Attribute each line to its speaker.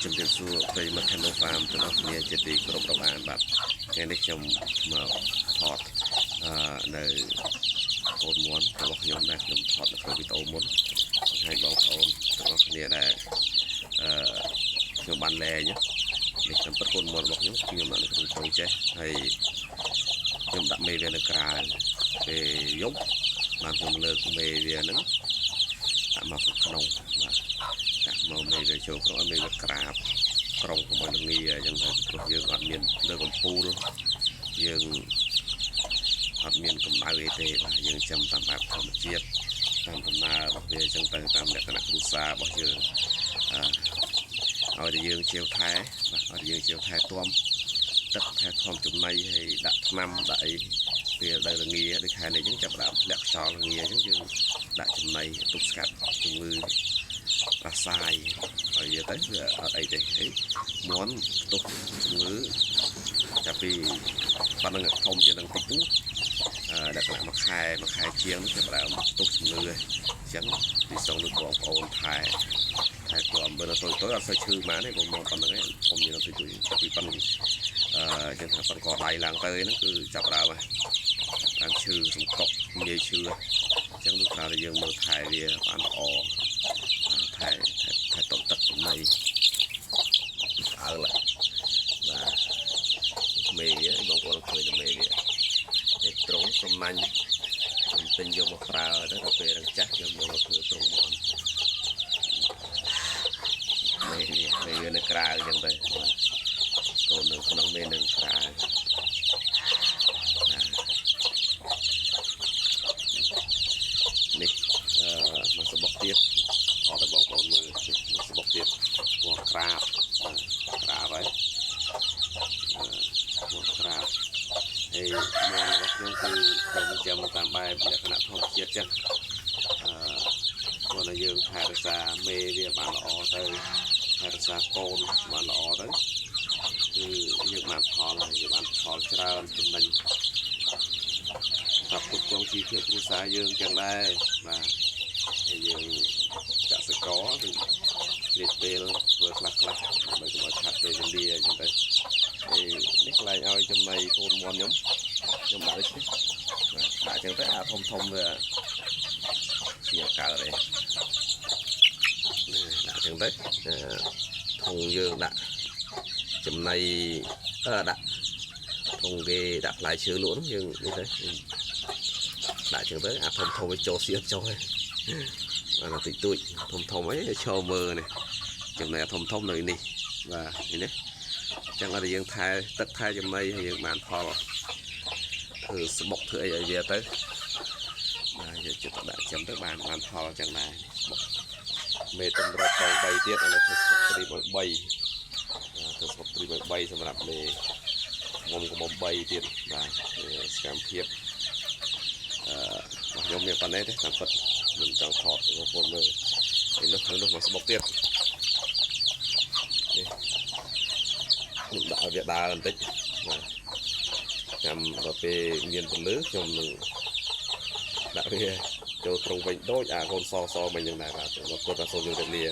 Speaker 1: ជំរាបសួរប្រិយមិត្ត Hello Farm ទាំងអស់គ្នាជាទីគោរពរាប់អានបាទថ្ងៃនេះខ្ញុំមកថតនៅកូនមន់របស់ខ្ញុំដែលខ្ញុំថតនៅក្នុងវីដេអូមុនបង្ហាញបងប្អូនទាំងអស់គ្នាដែលខ្ញុំបានលែងនេះខ្ញុំពិតកូនមន់របស់ខ្ញុំដាក់នៅក្នុងធុងចេះហើយខ្ញុំដាក់មេវានៅក្រៅពេលយប់បានខ្ញុំលើកមេវាហ្នឹងដាក់មកក្នុងបាទដាក់មកមេវាចូលក្នុងឲ្យមេវាក្រាបក្រុងជាមួយនឹងងាអញ្ចឹងទៅព្រោះយើងអត់មានលើកំពូលយើងអត់មានកម្ដៅអីទេបាទយើងចាំតាមបែបធម្មជាតិតាមដំណើររបស់វាអញ្ចឹងទៅតាមលក្ខណៈគ្រួសាររបស់យើងឲ្យតែយើងជាវថែបាទឲ្យយើងជាវថែទាំទឹកថែទាំចំណីហើយដាក់ថ្នាំដាក់អីពេលដល់ល្ងាដូចខែនេះអញ្ចឹងចាប់ដើមធ្លាក់ខ្យល់ល្ងាអញ្ចឹងយើងដាក់ចំណីទប់ស្កាត់ជំងឺប្រសាយឲ្យវាទៅវាអត់អីទេហើយមន់ផ្ទុះជំងឺចាប់ពីប៉ុណ្្នឹងធំជាងនឹងតិចហ្នឹងលក្ខណៈមួយខែជាងចាប់ដើមផ្ទុះជំងឺហើយអញ្ចឹងទីសងនឹងបងប្អូនថែទាំបើទៅអត់សូវឈឺម៉ានទេបងមកប៉ុណ្្នឹងឯងខ្ញុំនិយាយទៅចាប់ពីប៉ុណ្្នឹងអញ្ចឹងថាប៉ុណ្្នឹងក៏ដៃឡើងទៅហ្នឹងគឺចាប់ដើមហើយបានឈឺសង្កប់ងាយឈឺអញ្ចឹងដូចថាយើងមើលថែវាបានល្អថែតបទឹកចំណីអើឡើយបាទមេវាបងប្អូនឃើញតែមេវាតែត្រង់សំណាញ់ខ្ញុំទិញយកមកប្រើទៅដល់ពេលរងចាស់យកមកធ្វើត្រង់មន់មេវានៅក្រៅអញ្ចឹងទៅបាទកូននៅក្នុងមេនៅក្រៅនេះមកសបុកទៀតអត់ឲ្យបងប្អូនមើលមកសបុកទៀតពណ៌ក្រាបហើយពណ៌ក្រាបហើយមន់របស់ខ្ញុំគឺខ្ញុំចាំតាមបែបលក្ខណៈធម្មជាតិចឹងគាត់ឲ្យយើងថែរក្សាមេវាបានល្អទៅថែរក្សាកូនបានល្អទៅគឺយើងបានផលហើយយើងបានផលច្រើនចំណេញសម្រាប់គ្រប់គ្រងជីវភាពគ្រួសារយើងចឹងដែរបាទហើយយើងកសិករគឺលេខពេលធ្វើខ្លះដើម្បីកុំឲ្យខាត់ពេលវេលាអញ្ចឹងទៅហើយនេះកន្លែងឲ្យចំណីកូនមន់ខ្ញុំដាក់ដូចនេះបាទអញ្ចឹងទៅអាធំវាជាកើតទេដាក់អញ្ចឹងទៅធុងយើងដាក់ចំណីដាក់ធុងគេដាក់ផ្លែឈើលក់ហ្នឹងយើងនេះទៅដាក់អញ្ចឹងទៅអាធំវាចូលសៀតចូលហើយបានតិចតួចធំអីឈរមើលនេះចំណែកធំនៅនេះបាទនេះណាចឹងឲ្យយើងថែទឹកថែចំណីឲ្យយើងបានផលធ្វើស្បុកធ្វើអីឲ្យវាទៅបាទយើងចិត្តដាក់ចាំទៅបានផលចឹងដែរស្បុកមេតម្រត់ទៅ3ទៀតឥឡូវធ្វើស្បុកត្រី3ធ្វើស្បុកត្រី3សម្រាប់មេមុំកមុំ3ទៀតបាទសកម្មភាពខ្ញុំមានប៉ុណ្ណេះទេតាមពិតមិនចង់ថតបងប្អូនមើលហើយនោះមកស្បុកទៀតនេះខ្ញុំដាក់ឲ្យវាដើរបន្តិចបាទចាំដល់ពេលមានពន្លឺខ្ញុំនឹងដាក់វាចូលត្រង់វិញដូចអាកូនសមិញហ្នឹងដែរបាទអរគុណសូមជម្រាបលា